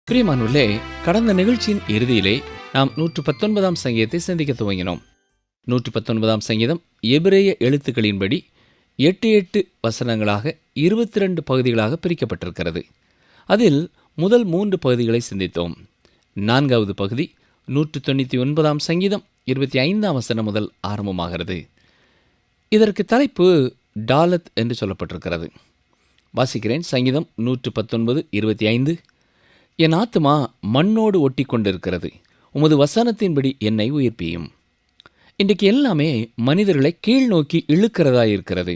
பிரியமானுள்ளே, கடந்த நிகழ்ச்சியின் இறுதியிலே நாம் 119ஆம் சங்கீதத்தை சிந்திக்க துவங்கினோம். 119ஆம் சங்கீதம் எபிரேய எழுத்துக்களின்படி 8 வசனங்களாக 22 பகுதிகளாக பிரிக்கப்பட்டிருக்கிறது. அதில் முதல் 3 பகுதிகளை சிந்தித்தோம். 4வது பகுதி 199ஆம் சங்கீதம் 25ஆம் வசனம் முதல் ஆரம்பமாகிறது. இதற்கு தலைப்பு டாலத் என்று சொல்லப்பட்டிருக்கிறது. வாசிக்கிறேன். சங்கீதம் 119:25. என் ஆத்துமா மண்ணோடு ஒட்டி கொண்டிருக்கிறது, உமது வசனத்தின்படி என்னை உயிர்ப்பியும். இன்றைக்கு எல்லாமே மனிதர்களை கீழ் நோக்கி இழுக்கிறதாயிருக்கிறது.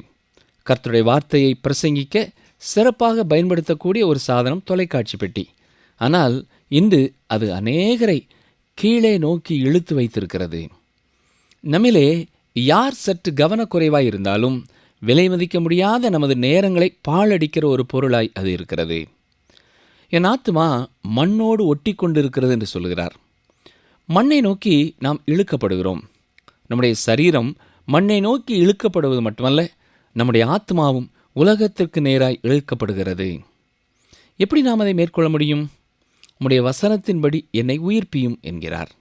கர்த்தருடைய வார்த்தையை பிரசங்கிக்க சிறப்பாக பயன்படுத்தக்கூடிய ஒரு சாதனம் தொலைக்காட்சி பெட்டி. ஆனால் இன்று அது அநேகரை கீழே நோக்கி இழுத்து வைத்திருக்கிறது. நம்மிலே யார் சற்று கவனக்குறைவாய் இருந்தாலும் விலை மதிக்க முடியாத நமது நேரங்களை பாழடிக்கிற ஒரு பொருளாய் அது இருக்கிறது. என் ஆத்துமா மண்ணோடு ஒட்டி கொண்டிருக்கிறது என்று சொல்கிறார். மண்ணை நோக்கி நாம் இழுக்கப்படுகிறோம். நம்முடைய சரீரம் மண்ணை நோக்கி இழுக்கப்படுவது மட்டுமல்ல, நம்முடைய ஆத்மாவும் உலகத்திற்கு நேராய் இழுக்கப்படுகிறது. எப்படி நாம் அதை மேற்கொள்ள முடியும்? உம்முடைய வசனத்தின்படி என்னை உயிர்ப்பியும் என்கிறார்.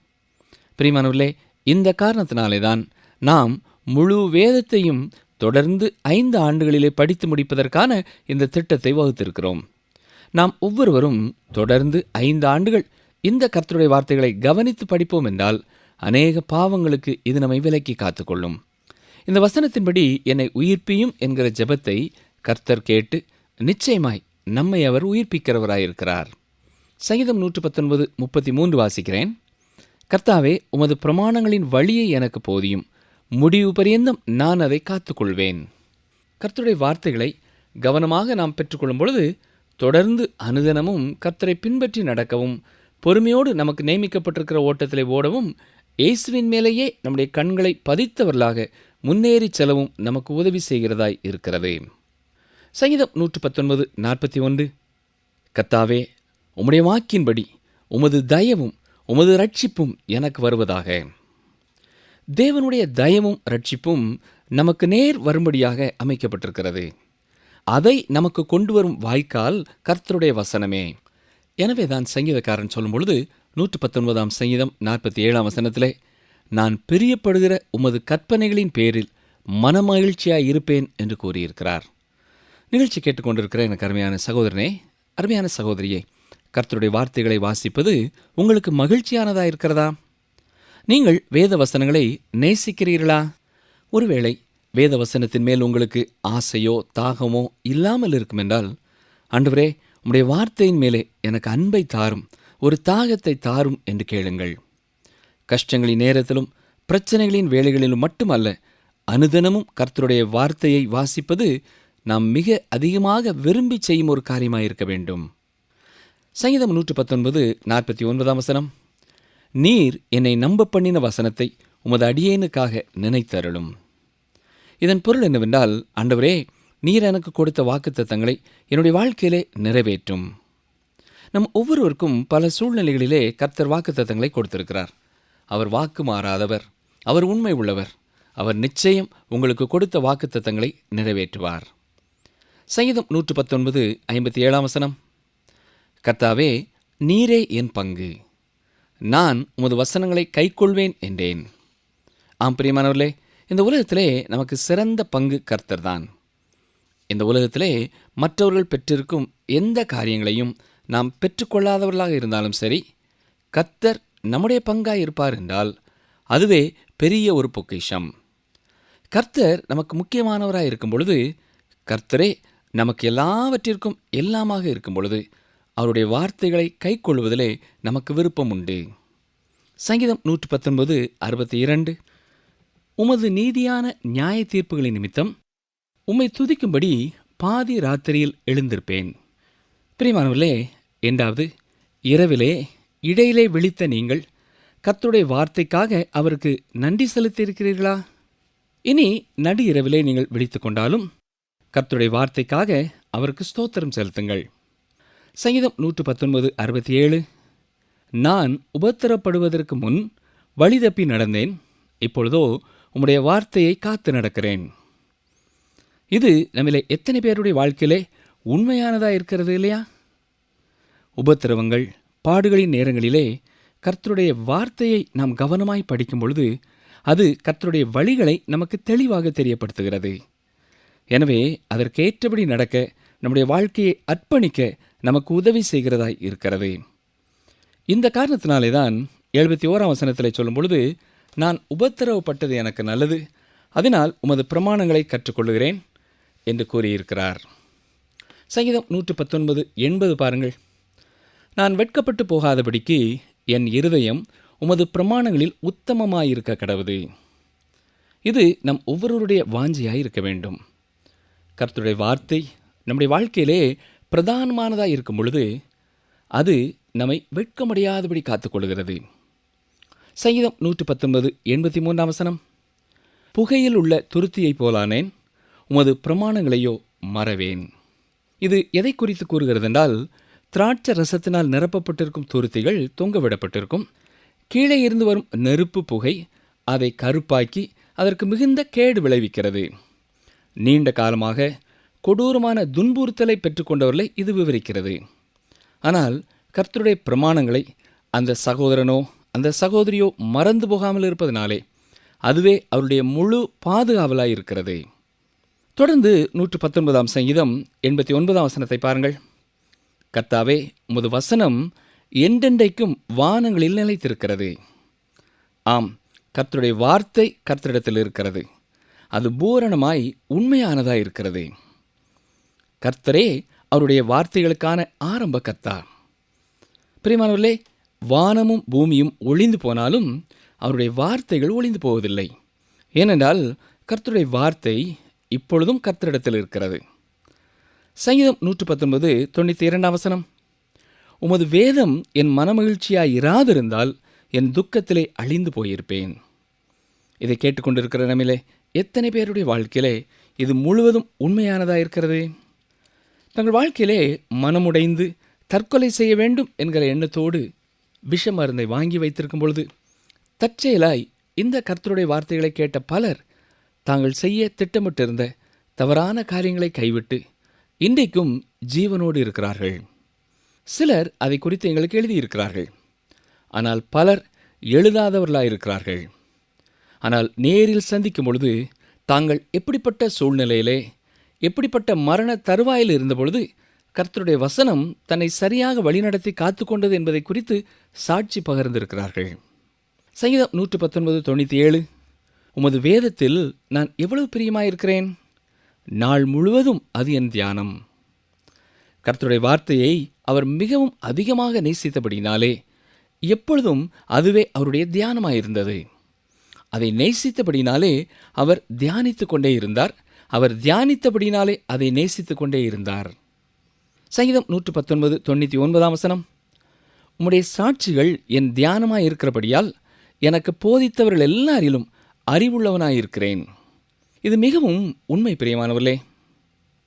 பிரியமானவர்களே, இந்த காரணத்தினாலே தான் நாம் முழு வேதத்தையும் தொடர்ந்து 5 ஆண்டுகளிலே படித்து முடிப்பதற்கான இந்த திட்டத்தை வகுத்திருக்கிறோம். நாம் ஒவ்வொருவரும் தொடர்ந்து 5 ஆண்டுகள் இந்த கர்த்தருடைய வார்த்தைகளை கவனித்து படிப்போம் என்றால் அநேக பாவங்களுக்கு இது நம்மை விலக்கி காத்துக்கொள்ளும். இந்த வசனத்தின்படி என்னை உயிர்ப்பியும் என்கிற ஜெபத்தை கர்த்தர் கேட்டு நிச்சயமாய் நம்மை அவர் உயிர்ப்பிக்கிறவராயிருக்கிறார். சங்கீதம் 119:33 வாசிக்கிறேன். கர்த்தாவே, உமது பிரமாணங்களின் வழியை எனக்கு போதியும், முடிவு பரியந்தம் நான் அதை காத்துக்கொள்வேன். கர்த்தருடைய வார்த்தைகளை கவனமாக நாம் பெற்றுக்கொள்ளும் பொழுது தொடர்ந்து அனுதினமும் கர்த்தரை பின்பற்றி நடக்கவும், பொறுமையோடு நமக்கு நியமிக்கப்பட்டிருக்கிற ஓட்டத்திலே ஓடவும், இயேசுவின் மேலேயே நம்முடைய கண்களை பதித்தவர்களாக முன்னேறி செல்லவும் நமக்கு உதவி செய்கிறதாய் இருக்கிறது. சங்கீதம் 119:41. கர்த்தாவே, உம்முடைய வாக்கின்படி உமது தயவும் உமது ரட்சிப்பும் எனக்கு வருவதாக. தேவனுடைய தயவும் ரட்சிப்பும் நமக்கு நேர் வரும்படியாக அமைக்கப்பட்டிருக்கிறது. அதை நமக்கு கொண்டு வரும் வாய்க்கால் கர்த்தருடைய வசனமே. எனவே தான் சங்கீதக்காரன் சொல்லும் பொழுது 119ஆம் சங்கீதம் 47ஆம் வசனத்திலே, நான் பிரியப்படுகிற உமது கற்பனைகளின் பேரில் மனமகிழ்ச்சியாய் இருப்பேன் என்று கூறியிருக்கிறார். நிகழ்ச்சி கேட்டுக்கொண்டிருக்கிற எனக்கு அருமையான சகோதரனே, அருமையான சகோதரியே, கர்த்தருடைய வார்த்தைகளை வாசிப்பது உங்களுக்கு மகிழ்ச்சியானதாக இருக்கிறதா? நீங்கள் வேத வசனங்களை நேசிக்கிறீர்களா? ஒருவேளை வேத வசனத்தின் மேல் உங்களுக்கு ஆசையோ தாகமோ இல்லாமல் இருக்கும் என்றால், ஆண்டவரே, உம்முடைய வார்த்தையின் மேலே எனக்கு அன்பை தாரும், ஒரு தாகத்தை தாரும் என்று கேளுங்கள். கஷ்டங்களின் நேரத்திலும் பிரச்சனைகளின் வேளைகளிலும் மட்டுமல்ல, அனுதினமும் கர்த்தருடைய வார்த்தையை வாசிப்பது நாம் மிக அதிகமாக விரும்பி செய்யும் ஒரு காரியமாயிருக்க வேண்டும். சங்கீதம் 119:49 வசனம். நீர் என்னை நம்ப பண்ணின வசனத்தை உமது அடியேனுக்காக நினைத்தருளும். இதன் பொருள் என்னவென்றால், ஆண்டவரே, நீர் எனக்கு கொடுத்த வாக்குத்தத்தங்களை என்னுடைய வாழ்க்கையிலே நிறைவேற்றும். நம் ஒவ்வொருவருக்கும் பல சூழ்நிலைகளிலே கர்த்தர் வாக்குத்தத்தங்களை கொடுத்திருக்கிறார். அவர் வாக்கு மாறாதவர், அவர் உண்மை உள்ளவர். அவர் நிச்சயம் உங்களுக்கு கொடுத்த வாக்குத்தத்தங்களை நிறைவேற்றுவார். சங்கீதம் 119:57 வசனம். கர்த்தாவே, நீரே என் பங்கு, நான் உமது வசனங்களை கைக்கொள்வேன் என்றேன். ஆம் பிரியமானவர்களே, இந்த உலகத்திலே நமக்கு சிறந்த பங்கு கர்த்தர்தான். இந்த உலகத்திலே மற்றவர்கள் பெற்றிருக்கும் எந்த காரியங்களையும் நாம் பெற்றுக்கொள்ளாதவர்களாக இருந்தாலும் சரி, கர்த்தர் நம்முடைய பங்காய் இருப்பார் என்றால் அதுவே பெரிய ஒரு பொக்கிஷம். கர்த்தர் நமக்கு முக்கியமானவராக இருக்கும் பொழுது, கர்த்தரே நமக்கு எல்லாவற்றிற்கும் எல்லாமாக இருக்கும் பொழுது, அவருடைய வார்த்தைகளை கைக்கொள்வதிலே நமக்கு விருப்பம் உண்டு. சங்கீதம் 119:62. உமது நீதியான நியாய தீர்ப்புகளின் நிமித்தம் உம்மை துதிக்கும்படி பாதி ராத்திரியில் எழுந்திருப்பேன். பிரியமானவர்களே, என்றாவது இரவிலே இடையிலே விழித்த நீங்கள் கர்த்தருடைய வார்த்தைக்காக அவருக்கு நன்றி செலுத்தியிருக்கிறீர்களா? இனி நடு இரவிலே நீங்கள் விழித்து கொண்டாலும் கர்த்தருடைய வார்த்தைக்காக அவருக்கு ஸ்தோத்திரம் செலுத்துங்கள். சங்கீதம் 119:67. நான் உபத்திரப்படுவதற்கு முன் வழி தப்பி நடந்தேன், இப்பொழுதோ உம்முடைய வார்த்தையை காத்து நடக்கிறேன். இது நம்மிலே எத்தனை பேருடைய வாழ்க்கையிலே உண்மையானதாக இருக்கிறது இல்லையா? உபத்திரவங்கள், பாடுகளின் நேரங்களிலே கர்த்தருடைய வார்த்தையை நாம் கவனமாய் படிக்கும் பொழுது அது கர்த்தருடைய வழிகளை நமக்கு தெளிவாக தெரியப்படுத்துகிறது. எனவே அதற்கேற்றபடி நடக்க, நம்முடைய வாழ்க்கையை அர்ப்பணிக்க நமக்கு உதவி செய்கிறதாய் இருக்கிறது. இந்த காரணத்தினாலே தான் 71ஆம் வசனத்தில் சொல்லும் பொழுது, நான் உபத்திரவப்பட்டது எனக்கு நல்லது, அதனால் உமது பிரமாணங்களை கற்றுக்கொள்ளுகிறேன் என்று கூறியிருக்கிறார். சங்கீதம் 119:80 பாருங்கள். நான் வெட்கப்பட்டு போகாதபடிக்கு என் இருதயம் உமது பிரமாணங்களில் உத்தமமாயிருக்க கடவுது. இது நம் ஒவ்வொருவருடைய வாஞ்சையாய் இருக்க வேண்டும். கர்த்தருடைய வார்த்தை நம்முடைய வாழ்க்கையிலே பிரதானமானதாக இருக்கும் பொழுது அது நம்மை வெட்கமடையாதபடி காத்துக்கொள்கிறது. சங்கீதம் 119:83 வசனம். புகையில் உள்ள துருத்தியைப் போலானேன், உமது பிரமாணங்களையோ மறவேன். இது எதை குறித்து கூறுகிறது என்றால், திராட்சை ரசத்தினால் நிரப்பப்பட்டிருக்கும் துருத்திகள் தொங்கவிடப்பட்டிருக்கும். கீழே இருந்து வரும் நெருப்பு புகை அதை கருப்பாக்கி அதற்கு மிகுந்த கேடு விளைவிக்கிறது. நீண்ட காலமாக கொடூரமான துன்புறுத்தலை பெற்றுக்கொண்டவர்களை இது விவரிக்கிறது. ஆனால் கர்த்தருடைய பிரமாணங்களை அந்த சகோதரனோ அந்த சகோதரியோ மறந்து போகாமல் இருப்பதனாலே அதுவே அவருடைய முழு பாதுகாவலாய் இருக்கிறது. தொடர்ந்து 119ஆம் சங்கீதம் 89ஆம் வசனத்தை பாருங்கள். கர்த்தாவே, உமது வசனம் என்றென்றைக்கும் வானங்களில் நிலைத்திருக்கிறது. ஆம், கர்த்தருடைய வார்த்தை கர்த்தரிடத்தில் இருக்கிறது. அது பூரணமாய் உண்மையானதாய் இருக்கிறது. கர்த்தரே அவருடைய வார்த்தைகளுக்கான ஆரம்ப கர்த்தா. பிரியமானவர்களே, வானமும் பூமியும் ஒளிந்து போனாலும் அவருடைய வார்த்தைகள் ஒளிந்து போவதில்லை. ஏனென்றால் கர்த்தருடைய வார்த்தை இப்பொழுதும் கர்த்தரிடத்தில் இருக்கிறது. சங்கீதம் 119:92 வசனம். உமது வேதம் என் மனமகிழ்ச்சியாய் இராதிருந்தால் என் துக்கத்திலே அழிந்து போயிருப்பேன். இதை கேட்டுக்கொண்டிருக்கிற நம்மிலே எத்தனை பேருடைய வாழ்க்கையிலே இது முழுவதும் உண்மையானதாக இருக்கிறது? தங்கள் வாழ்க்கையிலே மனமுடைந்து தற்கொலை செய்ய வேண்டும் என்கிற எண்ணத்தோடு விஷ மருந்தை வாங்கி வைத்திருக்கும் பொழுது தற்செயலாய் இந்த கர்த்தருடைய வார்த்தைகளை கேட்ட பலர் தாங்கள் செய்ய திட்டமிட்டிருந்த தவறான காரியங்களை கைவிட்டு இன்றைக்கும் ஜீவனோடு இருக்கிறார்கள். சிலர் அதை குறித்து எங்களுக்கு எழுதியிருக்கிறார்கள். ஆனால் பலர் எழுதாதவர்களாயிருக்கிறார்கள். ஆனால் நேரில் சந்திக்கும் பொழுது தாங்கள் எப்படிப்பட்ட சூழ்நிலையிலே, எப்படிப்பட்ட மரண தருவாயில் இருந்தபொழுது கர்த்தருடைய வசனம் தன்னை சரியாக வழிநடத்தி காத்துக்கொண்டது என்பதை குறித்து சாட்சி பகிர்ந்திருக்கிறார்கள். சங்கீதம் 119:97. உமது வேதத்தில் நான் எவ்வளவு பிரியமாயிருக்கிறேன், நாள் முழுவதும் அது என் தியானம். கர்த்தருடைய வார்த்தையை அவர் மிகவும் அதிகமாக நேசித்தபடினாலே எப்பொழுதும் அதுவே அவருடைய தியானமாயிருந்தது. அதை நேசித்தபடினாலே அவர் தியானித்து கொண்டே இருந்தார். அவர் தியானித்தபடினாலே அதை நேசித்து கொண்டே இருந்தார். சங்கீதம் 119:99 வசனம். உம்முடைய சாட்சிகள் என் தியானமாயிருக்கிறபடியால் எனக்கு போதித்தவர்கள் எல்லாரிலும் அறிவுள்ளவனாயிருக்கிறேன். இது மிகவும் உண்மை பிரியமானவர்களே.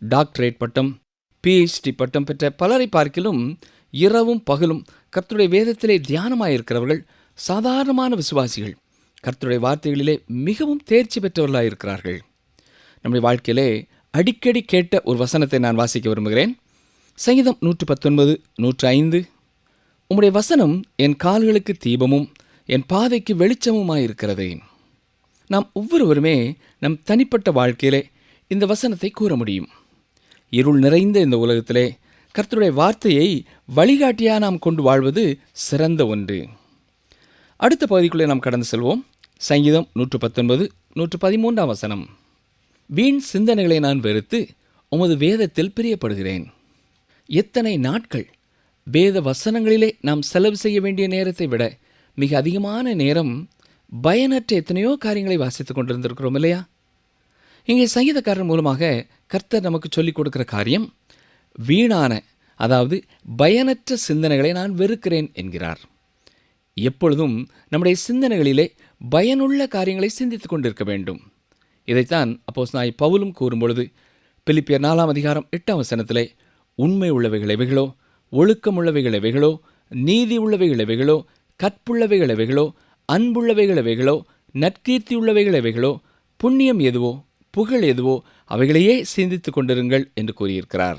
டாக்டரேட் பட்டம், PhD பட்டம் பெற்ற பலரை பார்க்கிலும் இரவும் பகலும் கர்த்தருடைய வேதத்திலே தியானமாயிருக்கிறவர்கள் சாதாரணமான விசுவாசிகள் கர்த்தருடைய வார்த்தைகளிலே மிகவும் தேர்ச்சி பெற்றவர்களாயிருக்கிறார்கள். நம்முடைய வாழ்க்கையிலே அடிக்கடி கேட்ட ஒரு வசனத்தை நான் வாசிக்க விரும்புகிறேன். சங்கீதம் 119:105. உம்முடைய வசனம் என் கால்களுக்கு தீபமும் என் பாதைக்கு வெளிச்சமுமாயிருக்கிறது. நாம் ஒவ்வொருவருமே நம் தனிப்பட்ட வாழ்க்கையிலே இந்த வசனத்தை கூற முடியும். இருள் நிறைந்த இந்த உலகத்திலே கர்த்தருடைய வார்த்தையை வழிகாட்டியாக நாம் கொண்டு வாழ்வது சிறந்த ஒன்று. அடுத்த பகுதிக்குள்ளே நாம் கடந்து செல்வோம். சங்கீதம் 119:113 வசனம். வீண் சிந்தனைகளை நான் வெறுத்து உமது வேதத்தில் பிரியப்படுகிறேன். எத்தனை நாட்கள் வேத வசனங்களிலே நாம் செலவு செய்ய வேண்டிய நேரத்தை விட மிக அதிகமான நேரம் பயனற்ற எத்தனையோ காரியங்களை வாசித்துக் கொண்டிருந்திருக்கிறோம் இல்லையா? இங்கே சங்கீதக்காரர் மூலமாக கர்த்தர் நமக்கு சொல்லிக் கொடுக்கிற காரியம் வீணான, அதாவது பயனற்ற சிந்தனைகளை நான் வெறுக்கிறேன் என்கிறார். எப்பொழுதும் நம்முடைய சிந்தனைகளிலே பயனுள்ள காரியங்களை சிந்தித்துக் கொண்டிருக்க வேண்டும். இதைத்தான் அப்போஸ்தலனாகிய பவுலும் கூறும்பொழுது பிலிப்பியர் 4:8 வசனத்திலே உண்மை உள்ளவைகள் எவைகளோ, ஒழுக்கம் உள்ளவைகள் எவைகளோ, நீதி உள்ளவைகள் எவைகளோ, கற்புள்ளவைகள் எவைகளோ, அன்புள்ளவைகள் எவைகளோ, நற்கீர்த்தி உள்ளவைகள் எவைகளோ, புண்ணியம் எதுவோ, புகழ் எதுவோ அவைகளையே சிந்தித்துக் கொண்டிருங்கள் என்று கூறியிருக்கிறார்.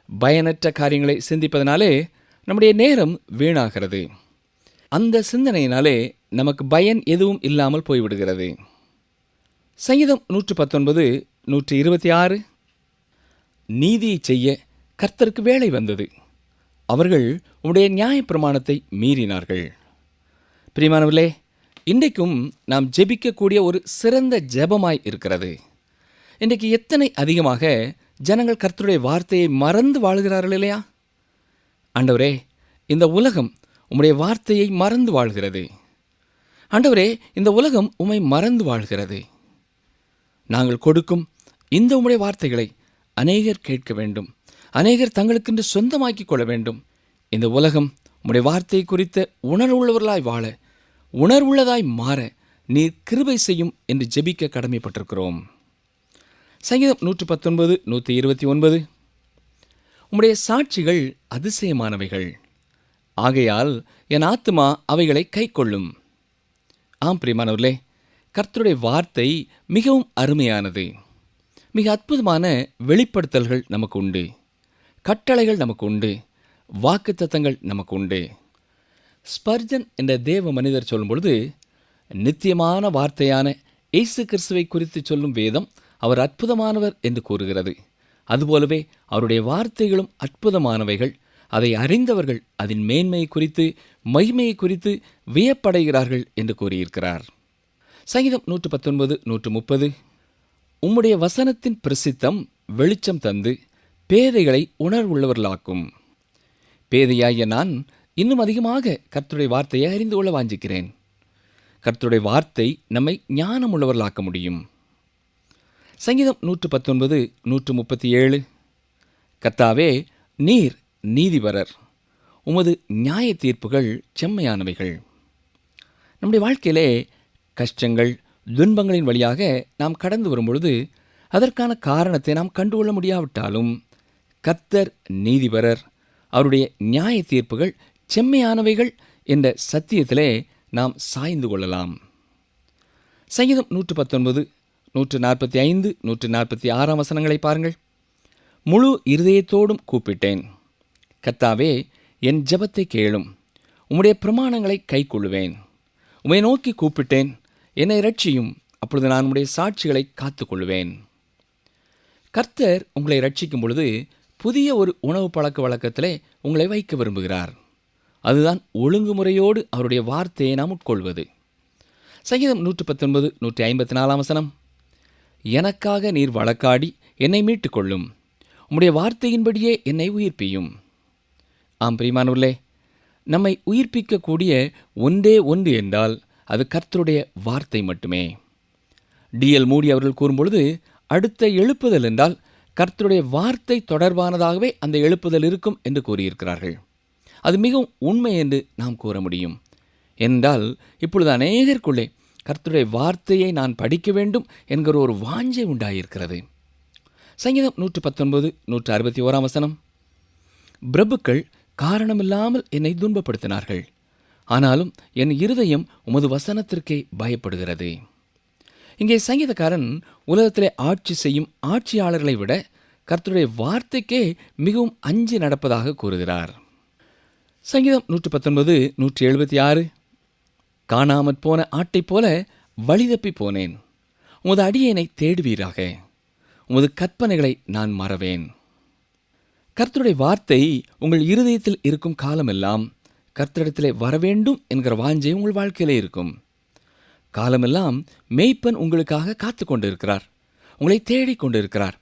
பயனற்ற காரியங்களை சிந்திப்பதனாலே நம்முடைய நேரம் வீணாகிறது. அந்த சிந்தனையினாலே நமக்கு பயன் எதுவும் இல்லாமல் போய்விடுகிறது. சங்கீதம் 119, 126. நீதியை செய்ய கர்த்தருக்கு வேளை வந்தது, அவர்கள் உம்முடைய நியாயப்பிரமாணத்தை மீறினார்கள். பிரியமானவர்களே, இன்றைக்கும் நாம் ஜெபிக்கக்கூடிய ஒரு சிறந்த ஜெபமாய் இருக்கிறது. இன்றைக்கு எத்தனை அதிகமாக ஜனங்கள் கர்த்தருடைய வார்த்தையை மறந்து வாழ்கிறார்கள் இல்லையா? ஆண்டவரே, இந்த உலகம் உம்முடைய வார்த்தையை மறந்து வாழ்கிறது. ஆண்டவரே, இந்த உலகம் உம்மை மறந்து வாழ்கிறது. நாங்கள் கொடுக்கும் இந்த உம்முடைய வார்த்தைகளை அநேகர் கேட்க வேண்டும், அநேகர் தங்களுக்கென்று சொந்தமாக்கிக் கொள்ள வேண்டும். இந்த உலகம் உம்முடைய வார்த்தை குறித்த உணர்வுள்ளவர்களாய் வாழ, உணர்வுள்ளதாய் மாற நீர் கிருபை செய்யும் என்று ஜெபிக்க கடமைப்பட்டிருக்கிறோம். சங்கீதம் 119, 129. உம்முடைய சாட்சிகள் அதிசயமானவைகள், ஆகையால் என் ஆத்துமா அவைகளை கைக்கொள்ளும். ஆம் பிரியமானவர்களே, கர்த்தருடைய வார்த்தை மிகவும் அருமையானது. மிக அற்புதமான வெளிப்படுத்தல்கள் நமக்கு உண்டு, கட்டளைகள் நமக்கு உண்டு, வாக்குத்தத்தங்கள் நமக்கு உண்டு. ஸ்பர்ஜன் என்ற தேவ மனிதர் சொல்லும் பொழுது, நித்தியமான வார்த்தையான இயேசு கிறிஸ்துவை குறித்து சொல்லும் வேதம் அவர் அற்புதமானவர் என்று கூறுகிறது. அதுபோலவே அவருடைய வார்த்தைகளும் அற்புதமானவைகள். அதை அறிந்தவர்கள் அதன் மேன்மையை குறித்து, மகிமையை குறித்து வியப்படைகிறார்கள் என்று கூறியிருக்கிறார். சங்கீதம் 119, 130. உம்முடைய வசனத்தின் பிரசித்தம் வெளிச்சம் தந்து பேதைகளை உணர்வுள்ளவர்களாக்கும். பேதையாகிய நான் இன்னும் அதிகமாக கர்த்தருடைய வார்த்தையை அறிந்து கொள்ள வாஞ்சிக்கிறேன். கர்த்தருடைய வார்த்தை நம்மை ஞானமுள்ளவர்களாக்க முடியும். சங்கீதம் 119, 137. கர்த்தாவே, நீர் நீதிபரர், உமது நியாய தீர்ப்புகள் செம்மையானவைகள். நம்முடைய வாழ்க்கையிலே கஷ்டங்கள், துன்பங்களின் வழியாக நாம் கடந்து வரும்பொழுது அதற்கான காரணத்தை நாம் கண்டுகொள்ள முடியாவிட்டாலும் கர்த்தர் நீதிபரர், அவருடைய நியாய தீர்ப்புகள் செம்மையானவைகள் என்ற சத்தியத்திலே நாம் சாய்ந்து கொள்ளலாம். சங்கீதம் 119, 145, 146 வசனங்களை பாருங்கள். முழு இருதயத்தோடும் கூப்பிட்டேன், கர்த்தாவே என் ஜெபத்தை கேளும், உம்முடைய பிரமாணங்களை கைக்கொள்ளுவேன். உம்மை நோக்கி கூப்பிட்டேன், என்னை இரட்சியும், அப்பொழுது நான் உம்முடைய சாட்சிகளை காத்துக்கொள்ளுவேன். கர்த்தர் உங்களை இரட்சிக்கும் பொழுது புதிய ஒரு உணவு பழக்க வழக்கத்திலே உங்களை வைக்க விரும்புகிறார். அதுதான் ஒழுங்குமுறையோடு அவருடைய வார்த்தையை நாம் உட்கொள்வது. சங்கீதம் 119, 154 வசனம். எனக்காக நீர் வழக்காடி என்னை மீட்டுக்கொள்ளும், உம்முடைய வார்த்தையின்படியே என்னை உயிர்ப்பியும். ஆம் பிரியமானவர்களே, நம்மை உயிர்ப்பிக்கக்கூடிய ஒன்றே ஒன்று என்றால் அது கர்த்தருடைய வார்த்தை மட்டுமே. D.L. மூடி அவர்கள் கூறும்பொழுது, அடுத்த எழுப்புதல் என்றால் கர்த்தருடைய வார்த்தை தொடர்பானதாகவே அந்த எழுப்புதல் இருக்கும் என்று கூறியிருக்கிறார்கள். அது மிகவும் உண்மை என்று நாம் கூற முடியும். என்றால் இப்பொழுது அநேகருக்குள்ளே கர்த்தருடைய வார்த்தையை நான் படிக்க வேண்டும் என்கிற ஒரு வாஞ்சை உண்டாயிருக்கிறது. சங்கீதம் 119, 161 வசனம். பிரபுக்கள் காரணமில்லாமல் என்னை துன்பப்படுத்தினார்கள், ஆனாலும் என் இருதயம் உமது வசனத்திற்கே பயப்படுகிறது. இங்கே சங்கீதக்காரன் உலகத்திலே ஆட்சி செய்யும் ஆட்சியாளர்களை விட கர்த்தருடைய வார்த்தைக்கே மிகவும் அஞ்சி நடப்பதாக கூறுகிறார். சங்கீதம் 119, 176. காணாமற் போன ஆட்டைப் போல வழிதப்பி போனேன், உமது அடியேனை தேடுவீராக, உமது கற்பனைகளை நான் மறவேன். கர்த்தருடைய வார்த்தை உங்கள் இருதயத்தில் இருக்கும் காலமெல்லாம் கர்த்தரிடத்திலே வரவேண்டும் என்கிற வாஞ்சை உங்கள் வாழ்க்கையிலே இருக்கும். காலமெல்லாம் மேய்ப்பன் உங்களுக்காக காத்து கொண்டிருக்கிறார், உங்களை தேடிக் கொண்டிருக்கிறார்.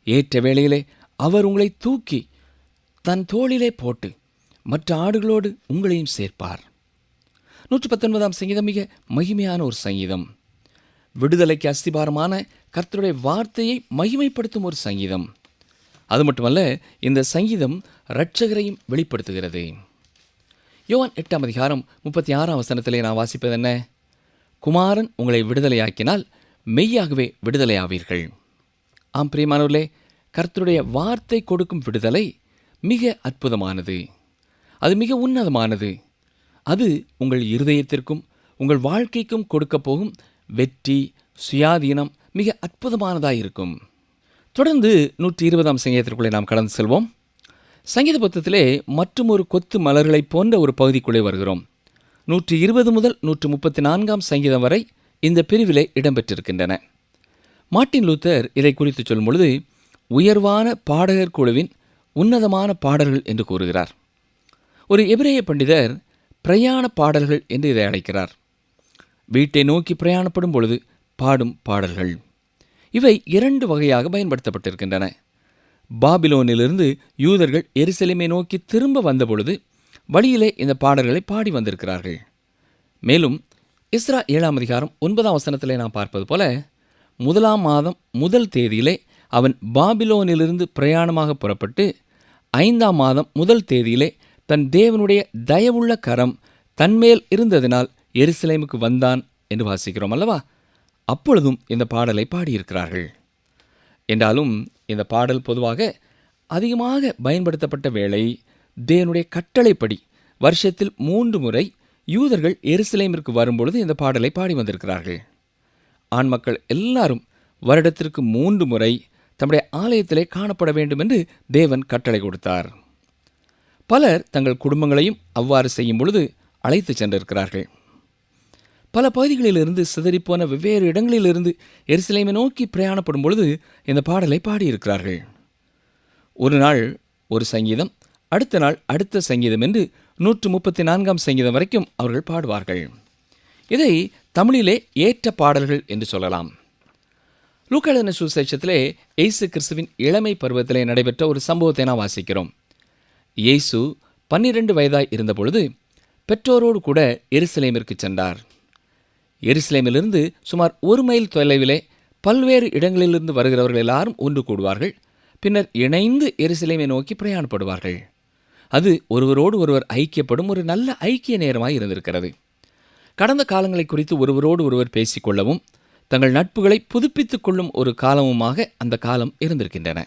ஏற்ற வேளையிலே அவர் உங்களை தூக்கி தன் தோளிலே போட்டு மற்ற ஆடுகளோடு உங்களையும் சேர்ப்பார். 119 சங்கீதம் மிக மகிமையான ஒரு சங்கீதம். விடுதலைக்கு அஸ்திபாரமான கர்த்தருடைய வார்த்தையை மகிமைப்படுத்தும் ஒரு சங்கீதம். அது மட்டுமல்ல, இந்த சங்கீதம் இரட்சகரையும் வெளிப்படுத்துகிறது. யோவான் 8 அதிகாரம் 36 வசனத்திலே நான் வாசிப்பது என்ன? குமாரன் உங்களை விடுதலையாக்கினால் மெய்யாகவே விடுதலையாவீர்கள். ஆம் பிரியமானவர்களே, கர்த்தருடைய வார்த்தை கொடுக்கும் விடுதலை மிக அற்புதமானது, அது மிக உன்னதமானது. அது உங்கள் இருதயத்திற்கும் உங்கள் வாழ்க்கைக்கும் கொடுக்க போகும் வெற்றி, சுயாதீனம் மிக அற்புதமானதாக இருக்கும். தொடர்ந்து 120 சங்கீதத்திற்குள்ளே நாம் கடந்து செல்வோம். சங்கீத புத்தகத்திலே மற்றும் ஒரு கொத்து மலர்களைப் போன்ற ஒரு பகுதிக்குள்ளே வருகிறோம். 120 முதல் 134 சங்கீதம் வரை இந்த பிரிவிலே இடம்பெற்றிருக்கின்றன. மார்ட்டின் லூத்தர் இதை குறித்து சொல்லும் பொழுது உயர்வான பாடகர் குழுவின் உன்னதமான பாடல்கள் என்று கூறுகிறார். ஒரு எபிரேய பண்டிதர் பிரயாண பாடல்கள் என்று இதை அழைக்கிறார். வீட்டை நோக்கி பிரயாணப்படும் பொழுது பாடும் பாடல்கள். இவை 2 வகையாக பயன்படுத்தப்பட்டிருக்கின்றன. பாபிலோனிலிருந்து யூதர்கள் எருசலேமை நோக்கி திரும்ப வந்தபொழுது வழியிலே இந்த பாடல்களை பாடி வந்திருக்கிறார்கள். மேலும் எஸ்றா 7ஆம் அதிகாரம் 9ஆம் வசனத்திலே நாம் பார்ப்பது போல 1ஆம் மாதம் 1 தேதியிலே அவன் பாபிலோனிலிருந்து பிரயாணமாக புறப்பட்டு 5ஆம் மாதம் 1 தேதியிலே தன் தேவனுடைய தயவுள்ள கரம் தன்மேல் இருந்ததினால் எருசலேமுக்கு வந்தான் என்று வாசிக்கிறோம் அல்லவா? அப்பொழுதும் இந்த பாடலை பாடியிருக்கிறார்கள். என்றாலும் இந்த பாடல் பொதுவாக அதிகமாக பயன்படுத்தப்பட்ட வேளை தேவனுடைய கட்டளைப்படி வருஷத்தில் 3 முறை யூதர்கள் எருசலேமிற்கு வரும்பொழுது இந்த பாடலை பாடி வந்திருக்கிறார்கள். ஆண் மக்கள் எல்லாரும் வருடத்திற்கு 3 முறை தம்முடைய ஆலயத்திலே காணப்பட வேண்டும் என்று தேவன் கட்டளை கொடுத்தார். பலர் தங்கள் குடும்பங்களையும் அவ்வாறு செய்யும் பொழுது அழைத்து சென்றிருக்கிறார்கள். பல பகுதிகளிலிருந்து சிதறிப்போன வெவ்வேறு இடங்களிலிருந்து எருசலேமை நோக்கி பிரயாணப்படும் பொழுது இந்த பாடலை பாடியிருக்கிறார்கள். ஒரு நாள் ஒரு சங்கீதம், அடுத்த நாள் அடுத்த சங்கீதம் என்று 134ஆம் சங்கீதம் வரைக்கும் அவர்கள் பாடுவார்கள். இதை தமிழிலே ஏற்ற பாடல்கள் என்று சொல்லலாம். லூக்கா எழுதின சுவிசேஷத்திலே இயேசு கிறிஸ்துவின் இளமை பருவத்திலே நடைபெற்ற ஒரு சம்பவத்தை நாம் வாசிக்கிறோம். இயேசு 12 வயதாய் இருந்தபொழுது பெற்றோரோடு கூட எருசலேமிற்கு சென்றார். எருசலேமிலிருந்து சுமார் 1 மைல் தொலைவிலே பல்வேறு இடங்களிலிருந்து வருகிறவர்கள் எல்லாரும் ஒன்று கூடுவார்கள். பின்னர் இணைந்து எருசலேமை நோக்கி பிரயாணப்படுவார்கள். அது ஒருவரோடு ஒருவர் ஐக்கியப்படும் ஒரு நல்ல ஐக்கிய நேரமாய் இருந்திருக்கிறது. கடந்த காலங்களை குறித்து ஒருவரோடு ஒருவர் பேசிக்கொள்ளவும் தங்கள் நட்புகளை புதுப்பித்துக் கொள்ளும் ஒரு காலமுமாக அந்த காலம் இருந்திருக்கின்றன.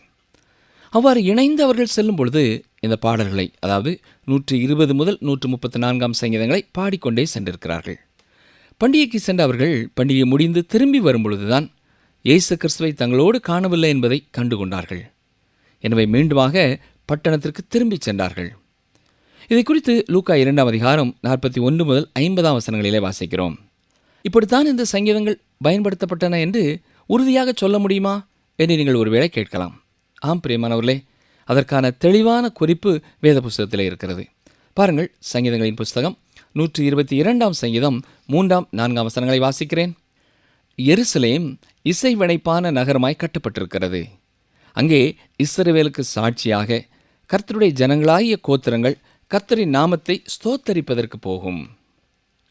அவ்வாறு இணைந்து அவர்கள் செல்லும் பொழுது இந்த பாடல்களை, அதாவது 120 முதல் 134ஆம் சங்கீதங்களை பாடிக்கொண்டே சென்றிருக்கிறார்கள். பண்டிகைக்கு சென்ற அவர்கள் பண்டிகை முடிந்து திரும்பி வரும்பொழுதுதான் இயேசு கிறிஸ்துவை தங்களோடு காணவில்லை என்பதை கண்டுகொண்டார்கள். எனவே மீண்டுமாக பட்டணத்திற்கு திரும்பிச் சென்றார்கள். இதை குறித்து லூக்கா 2ஆம் அதிகாரம் 41 முதல் 50ஆம் வசனங்களிலே வாசிக்கிறோம். இப்படித்தான் இந்த சங்கீதங்கள் பயன்படுத்தப்பட்டன என்று உறுதியாக சொல்ல முடியுமா என்று நீங்கள் ஒருவேளை கேட்கலாம். ஆம் பிரியமானவர்களே, அதற்கான தெளிவான குறிப்பு வேத புஸ்தகத்திலே இருக்கிறது. பாருங்கள், சங்கீதங்களின் புஸ்தகம் 122ஆம் சங்கீதம் 3ஆம் 4ஆம் வசனங்களை வாசிக்கிறேன். எருசலேம் இசைவனைப்பான நகரமாய் கட்டப்பட்டிருக்கிறது. அங்கே இஸ்ரவேலுக்கு சாட்சியாக கர்த்தருடைய ஜனங்களாகிய கோத்திரங்கள் கர்த்தரின் நாமத்தை ஸ்தோத்தரிப்பதற்கு போகும்.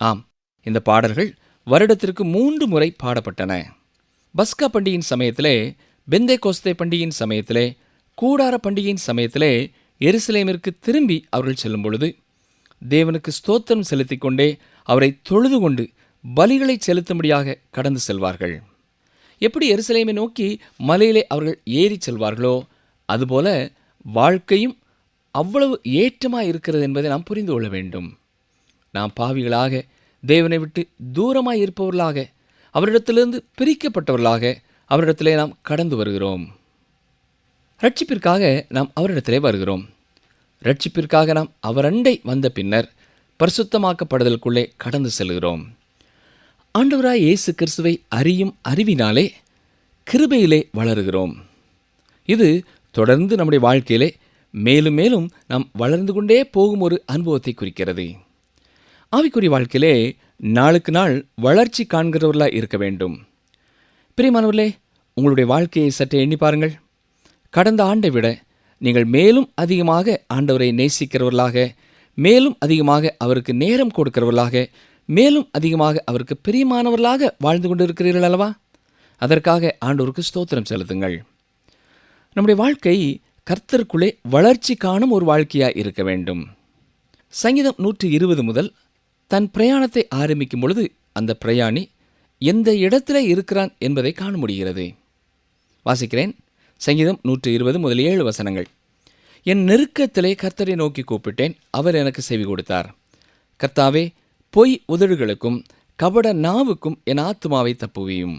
ஆம், இந்த பாடல்கள் வருடத்திற்கு 3 முறை பாடப்பட்டன. பஸ்கா பண்டிகையின் சமயத்திலே, பெந்தேகோஸ்தே பண்டிகையின் சமயத்திலே, கூடார பண்டிகையின் சமயத்திலே எருசலேமிற்கு திரும்பி அவர்கள் செல்லும் பொழுது தேவனுக்கு ஸ்தோத்திரம் செலுத்திக் கொண்டே அவரை தொழுது கொண்டு பலிகளை செலுத்தும்படியாக கடந்து செல்வார்கள். எப்படி எருசலேமை நோக்கி மலையிலே அவர்கள் ஏறி செல்வார்களோ அதுபோல வாழ்க்கையும் அவ்வளவு ஏற்றமாக இருக்கிறது என்பதை நாம் புரிந்து கொள்ள வேண்டும். நாம் பாவிகளாக, தேவனை விட்டு தூரமாய் இருப்பவர்களாக, அவரிடத்திலிருந்து பிரிக்கப்பட்டவர்களாக அவரிடத்திலே நாம் கடந்து வருகிறோம். ரட்சிப்பிற்காக நாம் அவரிடத்திலே வருகிறோம். ரட்சிப்பிற்காக நாம் அவரண்டை வந்த பின்னர் பரிசுத்தமாக்கப்படுதலுக்குள்ளே கடந்து செல்கிறோம். ஆண்டவராய் இயேசு கிறிஸ்துவை அறியும் அறிவினாலே கிருபையிலே வளருகிறோம். இது தொடர்ந்து நம்முடைய வாழ்க்கையிலே மேலும் மேலும் நாம் வளர்ந்து கொண்டே போகும் ஒரு அனுபவத்தை குறிக்கிறது. ஆவிக்குரிய வாழ்க்கையிலே நாளுக்கு நாள் வளர்ச்சி காண்கிறவர்களாக இருக்க வேண்டும். பிரியமானவர்களே, உங்களுடைய வாழ்க்கையை சற்றே எண்ணி பாருங்கள். கடந்த ஆண்டை விட நீங்கள் மேலும் அதிகமாக ஆண்டவரை நேசிக்கிறவர்களாக, மேலும் அதிகமாக அவருக்கு நேரம் கொடுக்கிறவர்களாக, மேலும் அதிகமாக அவருக்கு பிரியமானவர்களாக வாழ்ந்து கொண்டிருக்கிறீர்கள் அல்லவா? அதற்காக ஆண்டவருக்கு ஸ்தோத்திரம் செலுத்துங்கள். நம்முடைய வாழ்க்கை கர்த்தருக்குள்ளே வளர்ச்சி காணும் ஒரு வாழ்க்கையாக இருக்க வேண்டும். சங்கீதம் 120 முதல் தன் பிரயாணத்தை ஆரம்பிக்கும் பொழுது அந்த பிரயாணி எந்த இடத்திலே இருக்கிறான் என்பதை காண முடிகிறது. வாசிக்கிறேன். சங்கீதம் 120 முதல் 7 வசனங்கள். என் நெருக்கத்திலே கர்த்தரை நோக்கி கூப்பிட்டேன், அவர் எனக்கு செவி கொடுத்தார். கர்த்தாவே, பொய் உதடுகளுக்கும் கபட நாவுக்கும் என் ஆத்துமாவை தப்புவியும்.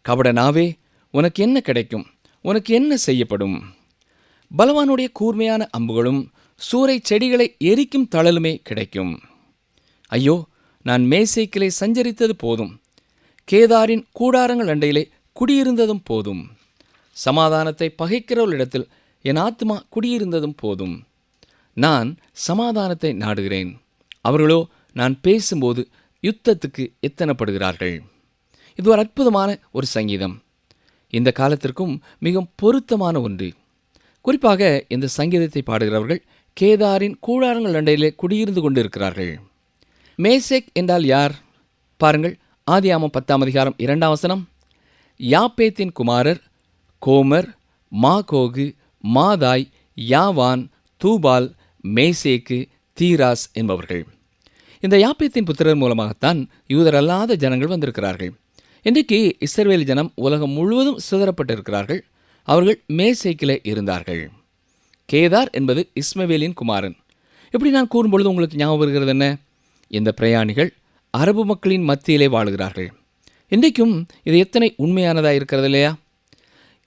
கபட நாவே, உனக்கு என்ன கிடைக்கும்? உனக்கு என்ன செய்யப்படும்? பலவானுடைய கூர்மையான அம்புகளும் சூறை செடிகளை எரிக்கும் தழலுமே கிடைக்கும். ஐயோ, நான் மேசேக்கிலே சஞ்சரித்தது போதும், கேதாரின் கூடாரங்கள் அண்டையிலே குடியிருந்ததும் போதும். சமாதானத்தை பகைக்கிறவர்களிடத்தில் என் ஆத்மா குடியிருந்ததும் போதும். நான் சமாதானத்தை நாடுகிறேன், அவர்களோ நான் பேசும்போது யுத்தத்துக்கு எத்தனப்படுகிறார்கள். இது ஒரு அற்புதமான ஒரு சங்கீதம், இந்த காலத்திற்கும் மிகவும் பொருத்தமான ஒன்று. குறிப்பாக இந்த சங்கீதத்தை பாடுகிறவர்கள் கேதாரின் கூடாரங்கள் அண்டையிலே குடியிருந்து கொண்டிருக்கிறார்கள். மேசேக் என்றால் யார்? பாருங்கள், ஆதியாகமம் 10:2 யாப்பேத்தின் குமாரர் கோமர், மாகோகு, மாதாய், யாவான், தூபால், மேசேக்கு, தீராஸ் என்பவர்கள். இந்த யாப்பேத்தின் புத்திரர் மூலமாகத்தான் யூதரல்லாத ஜனங்கள் வந்திருக்கிறார்கள். இன்றைக்கு இஸ்ரவேல் ஜனம் உலகம் முழுவதும் சிதறப்பட்டிருக்கிறார்கள். அவர்கள் மேசேக்கிலே இருந்தார்கள். கேதார் என்பது இஸ்மவேலின் குமாரன். இப்படி நான் கூறும்பொழுது உங்களுக்கு ஞாபகம் வருகிறது என்ன? இந்த பிரயாணிகள் அரபு மக்களின் மத்தியிலே வாழுகிறார்கள். இன்றைக்கும் இது எத்தனை உண்மையானதாக இருக்கிறது இல்லையா?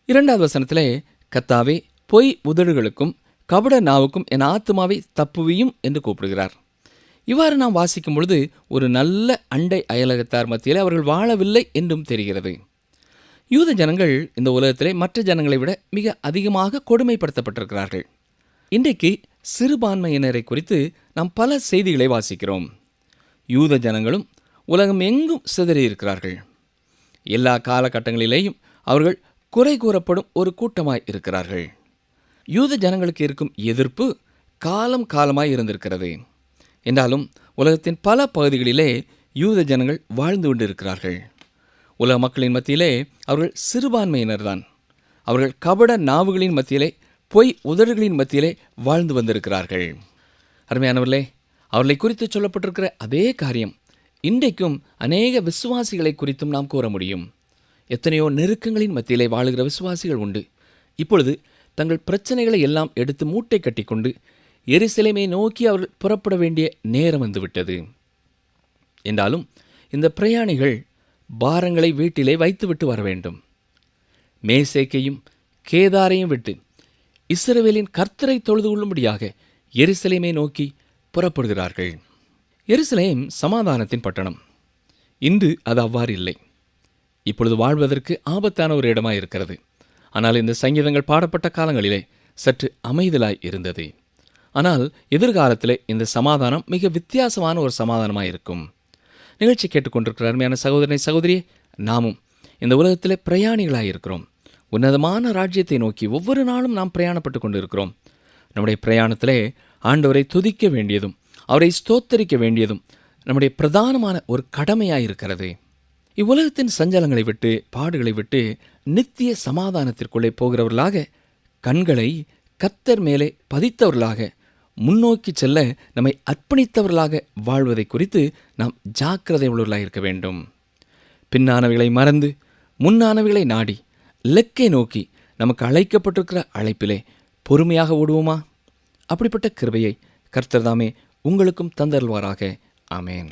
2வது வசனத்திலே, கர்த்தாவே, பொய் உதடுகளுக்கும் கபட நாவுக்கும் என் ஆத்துமாவை தப்புவியும் என்று கூப்பிடுகிறார். இவ்வாறு நாம் வாசிக்கும் பொழுது ஒரு நல்ல அண்டை அயலகத்தார் மத்தியிலே அவர்கள் வாழவில்லை என்றும் தெரிகிறது. யூத ஜனங்கள் இந்த உலகத்திலே மற்ற ஜனங்களை விட மிக அதிகமாக கொடுமைப்படுத்தப்பட்டிருக்கிறார்கள். இன்றைக்கு சிறுபான்மையினரை குறித்து நாம் பல செய்திகளை வாசிக்கிறோம். யூத ஜனங்களும் உலகம் எங்கும் சிதறியிருக்கிறார்கள். எல்லா காலகட்டங்களிலேயும் அவர்கள் குறை கூறப்படும் ஒரு கூட்டமாய் இருக்கிறார்கள். யூத ஜனங்களுக்கு இருக்கும் எதிர்ப்பு காலம் காலமாய் இருந்திருக்கிறது. என்றாலும் உலகத்தின் பல பகுதிகளிலே யூத ஜனங்கள் வாழ்ந்து கொண்டிருக்கிறார்கள். உலக மக்களின் மத்தியிலே அவர்கள் சிறுபான்மையினர்தான். அவர்கள் கபட நாவுகளின் மத்தியிலே, பொய் உதடுகளின் மத்தியிலே வாழ்ந்து வந்திருக்கிறார்கள். அருமையானவர்களே, அவர்களை குறித்து சொல்லப்பட்டிருக்கிற அதே காரியம் இன்றைக்கும் அநேக விசுவாசிகளை குறித்தும் நாம் கூற முடியும். எத்தனையோ நெருக்கங்களின் மத்தியிலே வாழுகிற விசுவாசிகள் உண்டு. இப்பொழுது தங்கள் பிரச்சனைகளை எல்லாம் எடுத்து மூட்டை கட்டிக்கொண்டு எருசலேமை நோக்கி அவர்கள் புறப்பட வேண்டிய நேரம் வந்துவிட்டது. என்றாலும் இந்த பிரயாணிகள் பாரங்களை வீட்டிலே வைத்துவிட்டு வர வேண்டும். மேசேக்கையும் கேதாரையும் விட்டு இஸ்ரவேலின் கர்த்தரை தொழுது கொள்ளும்படியாக எருசலேமை நோக்கி புறப்படுகிறார்கள். எருசலேம் சமாதானத்தின் பட்டணம். இன்று அது அவ்வாறு இல்லை. இப்பொழுது வாழ்வதற்கு ஆபத்தான ஒரு இடமாய் இருக்கிறது. ஆனால் இந்த சங்கீதங்கள் பாடப்பட்ட காலங்களிலே சற்று அமைதலாய் இருந்தது. ஆனால் எதிர்காலத்திலே இந்த சமாதானம் மிக வித்தியாசமான ஒரு சமாதானமாக இருக்கும். நிகழ்ச்சி கேட்டுக்கொண்டிருக்கிற அருமையான சகோதரனை சகோதரியே, நாமும் இந்த உலகத்திலே பிரயாணிகளாக இருக்கிறோம். உன்னதமான ராஜ்யத்தை நோக்கி ஒவ்வொரு நாளும் நாம் பிரயாணப்பட்டு கொண்டு இருக்கிறோம். நம்முடைய பிரயாணத்திலே ஆண்டவரை துதிக்க வேண்டியதும் அவரை ஸ்தோத்தரிக்க வேண்டியதும் நம்முடைய பிரதானமான ஒரு கடமையாக இருக்கிறது. இவ்வுலகத்தின் சஞ்சலங்களை விட்டு, பாடுகளை விட்டு நித்திய சமாதானத்திற்குள்ளே போகிறவர்களாக, கண்களை கர்த்தர் மேலே பதித்தவர்களாக, முன்னோக்கி செல்ல நம்மை அர்ப்பணித்தவர்களாக வாழ்வதை குறித்து நாம் ஜாக்கிரதை உள்ளவர்களாக இருக்க வேண்டும். பின்னானவைகளை மறந்து முன்னானவைகளை நாடி இலக்கை நோக்கி நமக்கு அழைக்கப்பட்டிருக்கிற அழைப்பிலே பொறுமையாக ஓடுவோமா? அப்படிப்பட்ட கிருபையை கர்த்தர் தாமே உங்களுக்கும் தந்தருள்வாராக. ஆமேன்.